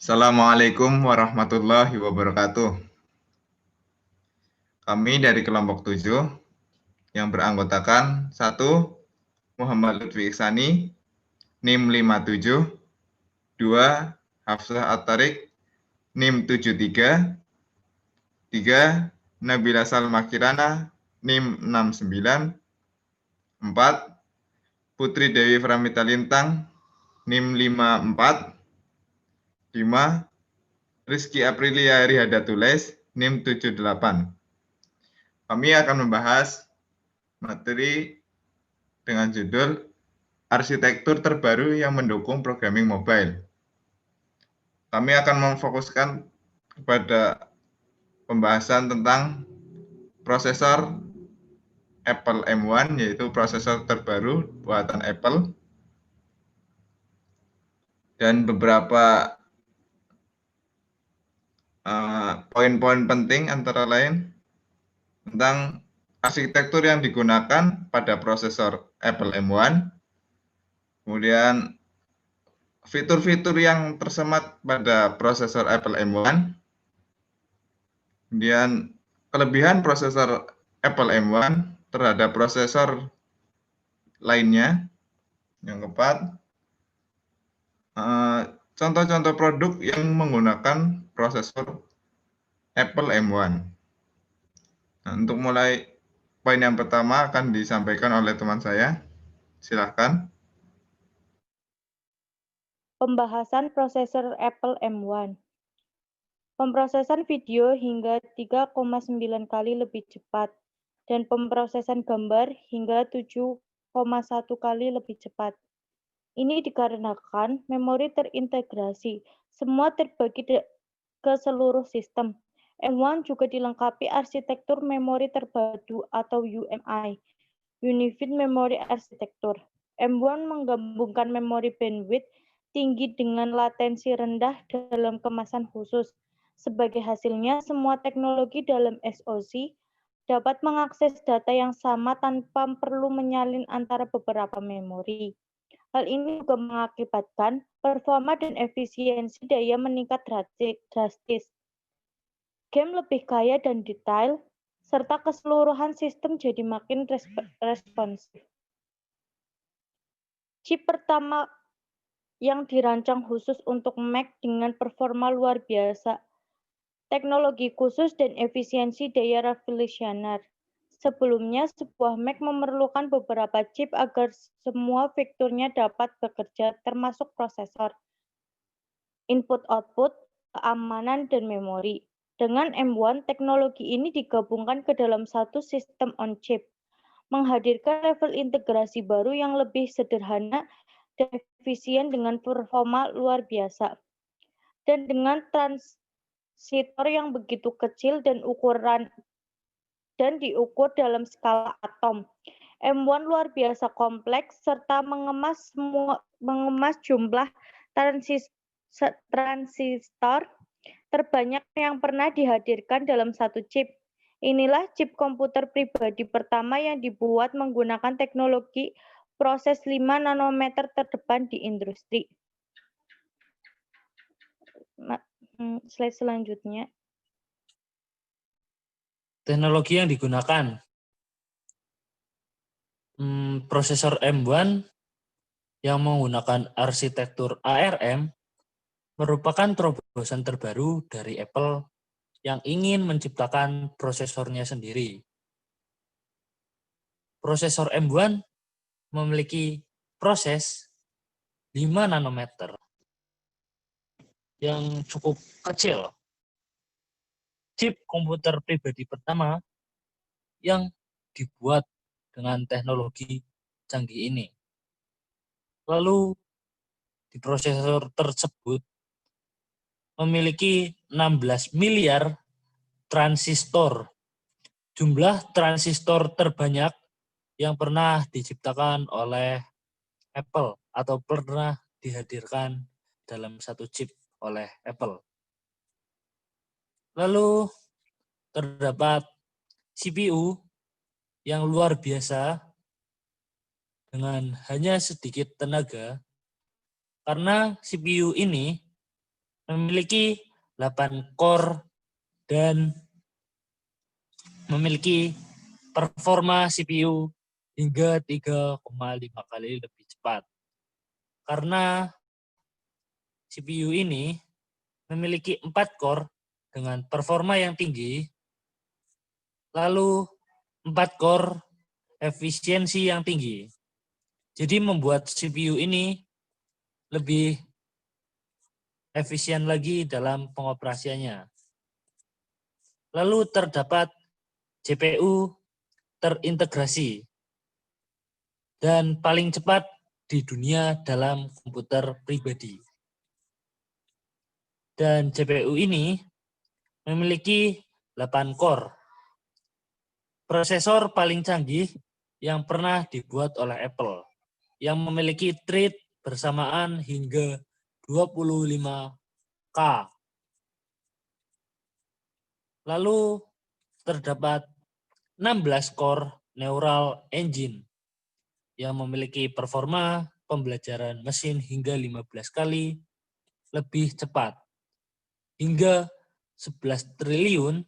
Assalamualaikum warahmatullahi wabarakatuh. Kami dari kelompok 7 yang beranggotakan 1. Muhammad Lutfi Iksani, NIM 57, 2. Hafsah At-Tariq, NIM 73, 3. Nabila Salma Kirana, NIM 69, 4. Putri Dewi Pramita Lintang, NIM 54, 5. Rizky Aprilia Rihadatules, NIM 78. Kami akan membahas materi dengan judul Arsitektur Terbaru yang Mendukung Programming Mobile. Kami akan memfokuskan kepada pembahasan tentang prosesor Apple M1, yaitu prosesor terbaru buatan Apple, dan beberapa poin-poin penting antara lain tentang arsitektur yang digunakan pada prosesor Apple M1, kemudian fitur-fitur yang tersemat pada prosesor Apple M1, kemudian kelebihan prosesor Apple M1 terhadap prosesor lainnya. Yang keempat, contoh-contoh produk yang menggunakan prosesor Apple M1. Nah, untuk mulai, poin yang pertama akan disampaikan oleh teman saya. Silahkan. Pembahasan prosesor Apple M1. Pemrosesan video hingga 3,9 kali lebih cepat dan pemrosesan gambar hingga 7,1 kali lebih cepat. Ini dikarenakan memori terintegrasi, semua terbagi ke seluruh sistem. M1 juga dilengkapi arsitektur memori terpadu atau UMI, Unified Memory Architecture. M1 menggabungkan memori bandwidth tinggi dengan latensi rendah dalam kemasan khusus. Sebagai hasilnya, semua teknologi dalam SoC dapat mengakses data yang sama tanpa perlu menyalin antara beberapa memori. Hal ini juga mengakibatkan performa dan efisiensi daya meningkat drastis. Game lebih kaya dan detail, serta keseluruhan sistem jadi makin responsif. Chip pertama yang dirancang khusus untuk Mac dengan performa luar biasa, teknologi khusus dan efisiensi daya revolusioner. Sebelumnya, sebuah Mac memerlukan beberapa chip agar semua fiturnya dapat bekerja, termasuk prosesor, input-output, keamanan, dan memori. Dengan M1, teknologi ini digabungkan ke dalam satu sistem on-chip, menghadirkan level integrasi baru yang lebih sederhana dan efisien dengan performa luar biasa. Dan dengan transistor yang begitu kecil dan diukur dalam skala atom. M1 luar biasa kompleks serta mengemas jumlah transistor terbanyak yang pernah dihadirkan dalam satu chip. Inilah chip komputer pribadi pertama yang dibuat menggunakan teknologi proses 5 nanometer terdepan di industri. Slide selanjutnya. Teknologi yang digunakan. Prosesor M1 yang menggunakan arsitektur ARM merupakan terobosan terbaru dari Apple yang ingin menciptakan prosesornya sendiri. Prosesor M1 memiliki proses 5 nanometer yang cukup kecil. Chip komputer pribadi pertama yang dibuat dengan teknologi canggih ini. Lalu di prosesor tersebut memiliki 16 miliar transistor. Jumlah transistor terbanyak yang pernah diciptakan oleh Apple atau pernah dihadirkan dalam satu chip oleh Apple. Lalu terdapat CPU yang luar biasa dengan hanya sedikit tenaga, karena CPU ini memiliki 8 core dan memiliki performa CPU hingga 3,5 kali lebih cepat. Karena CPU ini memiliki 4 core dengan performa yang tinggi, lalu 4 core efisiensi yang tinggi. Jadi membuat CPU ini lebih efisien lagi dalam pengoperasiannya. Lalu terdapat GPU terintegrasi dan paling cepat di dunia dalam komputer pribadi. Dan GPU ini memiliki 8 core. Prosesor paling canggih yang pernah dibuat oleh Apple, yang memiliki thread bersamaan hingga 25K. Lalu terdapat 16 core neural engine yang memiliki performa pembelajaran mesin hingga 15 kali lebih cepat, hingga 11 triliun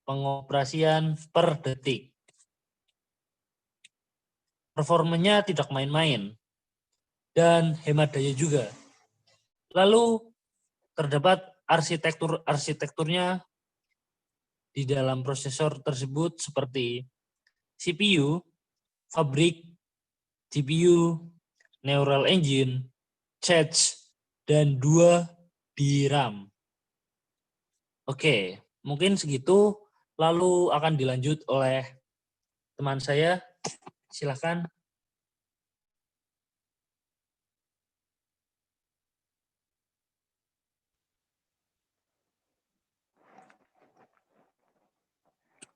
pengoperasian per detik. Performanya tidak main-main dan hemat daya juga. Lalu terdapat arsitekturnya di dalam prosesor tersebut seperti CPU, fabrik, GPU, neural engine, cache, dan 2 DRAM. Oke, mungkin segitu, lalu akan dilanjut oleh teman saya. Silakan.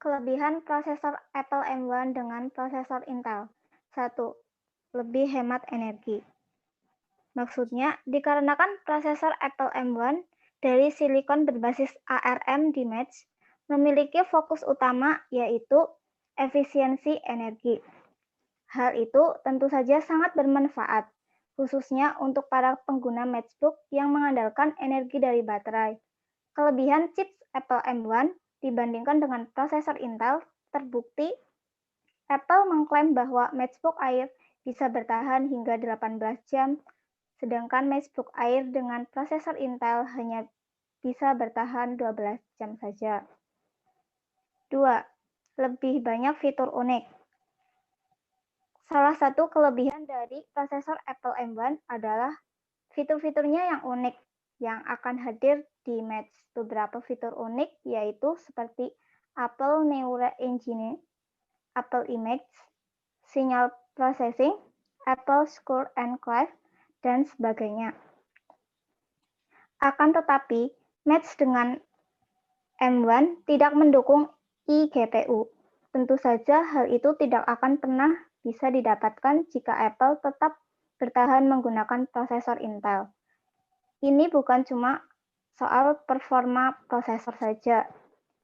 Kelebihan prosesor Apple M1 dengan prosesor Intel. 1. Lebih hemat energi. Maksudnya, dikarenakan prosesor Apple M1 dari silikon berbasis ARM di match memiliki fokus utama yaitu efisiensi energi. Hal itu tentu saja sangat bermanfaat, khususnya untuk para pengguna MacBook yang mengandalkan energi dari baterai. Kelebihan chips Apple M1 dibandingkan dengan prosesor Intel terbukti Apple mengklaim bahwa MacBook Air bisa bertahan hingga 18 jam, sedangkan MacBook Air dengan prosesor Intel hanya bisa bertahan 12 jam saja. 2. Lebih banyak fitur unik. Salah satu kelebihan dari prosesor Apple M1 adalah fitur-fiturnya yang unik yang akan hadir di Match. Beberapa fitur unik yaitu seperti Apple Neural Engine, Apple Image, Signal Processing, Apple Score Enclave, dan sebagainya. Akan tetapi, Match dengan M1 tidak mendukung eGPU. Tentu saja hal itu tidak akan pernah bisa didapatkan jika Apple tetap bertahan menggunakan prosesor Intel. Ini bukan cuma soal performa prosesor saja,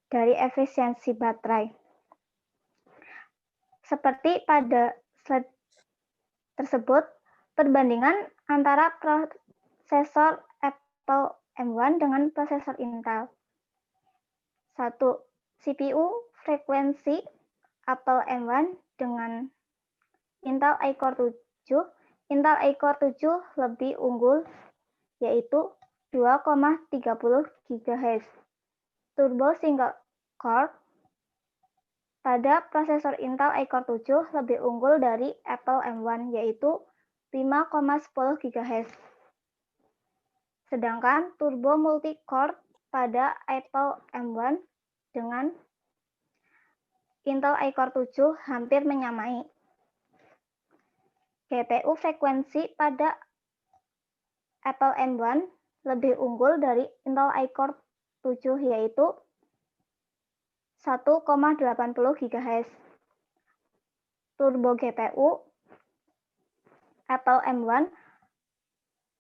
dari efisiensi baterai. Seperti pada slide tersebut, perbandingan antara prosesor Apple M1 dengan prosesor Intel. 1. CPU frekuensi Apple M1 dengan Intel iCore 7. Intel iCore 7 lebih unggul, yaitu 2,30 GHz. Turbo Single Core pada prosesor Intel iCore 7 lebih unggul dari Apple M1, yaitu 5,10 GHz. Sedangkan Turbo Multi-Core pada Apple M1 dengan Intel iCore 7 hampir menyamai. GPU frekuensi pada Apple M1 lebih unggul dari Intel iCore 7 yaitu 1,80 GHz. Turbo GPU Apple M1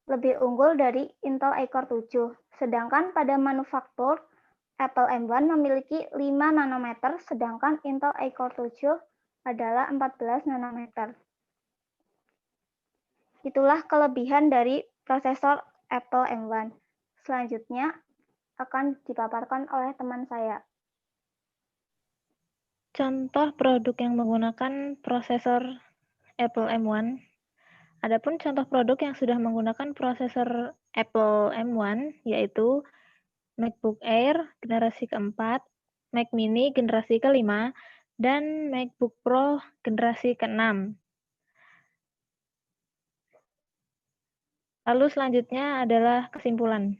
lebih unggul dari Intel iCore 7. Sedangkan pada manufaktur Apple M1 memiliki 5 nanometer sedangkan Intel iCore 7 adalah 14 nanometer. Itulah kelebihan dari prosesor Apple M1. Selanjutnya akan dipaparkan oleh teman saya. Contoh produk yang menggunakan prosesor Apple M1. Adapun contoh produk yang sudah menggunakan prosesor Apple M1 yaitu MacBook Air generasi keempat, Mac Mini generasi kelima, dan MacBook Pro generasi keenam. Lalu selanjutnya adalah kesimpulan.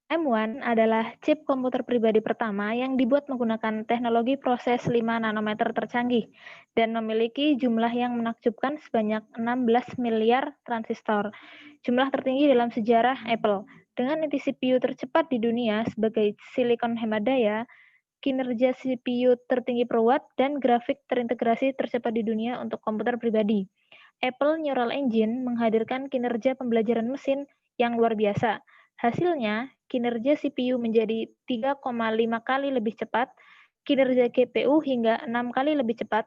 M1 adalah chip komputer pribadi pertama yang dibuat menggunakan teknologi proses 5 nanometer tercanggih dan memiliki jumlah yang menakjubkan sebanyak 16 miliar transistor, jumlah tertinggi dalam sejarah Apple. Dengan inti CPU tercepat di dunia sebagai silikon hemat daya, kinerja CPU tertinggi per watt, dan grafik terintegrasi tercepat di dunia untuk komputer pribadi. Apple Neural Engine menghadirkan kinerja pembelajaran mesin yang luar biasa. Hasilnya, kinerja CPU menjadi 3,5 kali lebih cepat, kinerja GPU hingga 6 kali lebih cepat,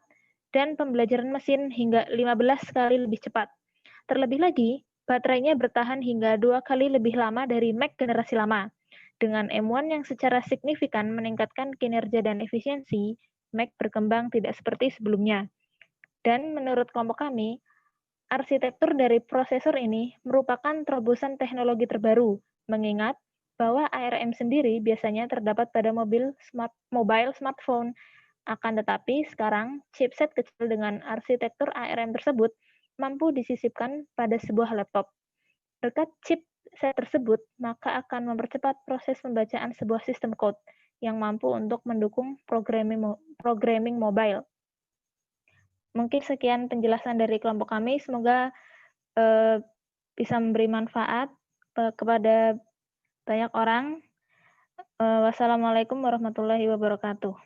dan pembelajaran mesin hingga 15 kali lebih cepat. Terlebih lagi, baterainya bertahan hingga 2 kali lebih lama dari Mac generasi lama. Dengan M1 yang secara signifikan meningkatkan kinerja dan efisiensi, Mac berkembang tidak seperti sebelumnya. Dan menurut kelompok kami, arsitektur dari prosesor ini merupakan terobosan teknologi terbaru, mengingat bahwa ARM sendiri biasanya terdapat pada mobile smartphone. Akan tetapi sekarang chipset kecil dengan arsitektur ARM tersebut mampu disisipkan pada sebuah laptop. Berkat chipset tersebut, maka akan mempercepat proses pembacaan sebuah sistem code yang mampu untuk mendukung programming mobile. Mungkin sekian penjelasan dari kelompok kami. Semoga bisa memberi manfaat kepada banyak orang. Wassalamualaikum warahmatullahi wabarakatuh.